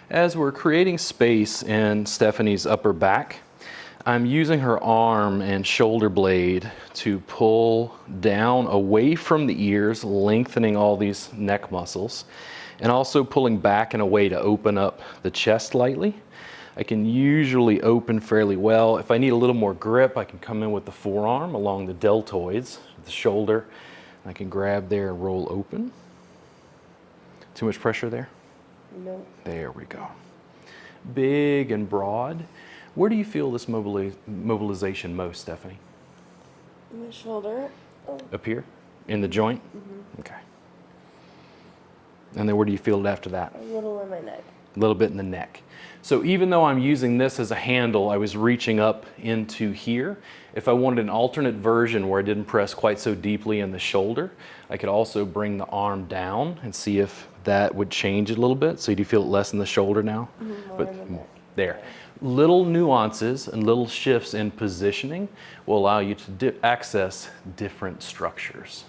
As we're creating space in Stephanie's upper back, I'm using her arm and shoulder blade to pull down away from the ears, lengthening all these neck muscles, and also pulling back in a way to open up the chest lightly. I can usually open fairly well. If I need a little more grip, I can come in with the forearm along the deltoids, the shoulder. I can grab there and roll open. Too much pressure there? No. There we go. Big and broad. Where do you feel this mobilization most, Stephanie? My shoulder. Oh. Up here? In the joint? Mm-hmm. Okay. And then where do you feel it after that? A little in my neck. A little bit in the neck. So even though I'm using this as a handle, I was reaching up into here. If I wanted an alternate version where I didn't press quite so deeply in the shoulder, I could also bring the arm down and see if that would change it a little bit. So do you feel it less in the shoulder now? More But in the neck. there. Little nuances and little shifts in positioning will allow you to access different structures.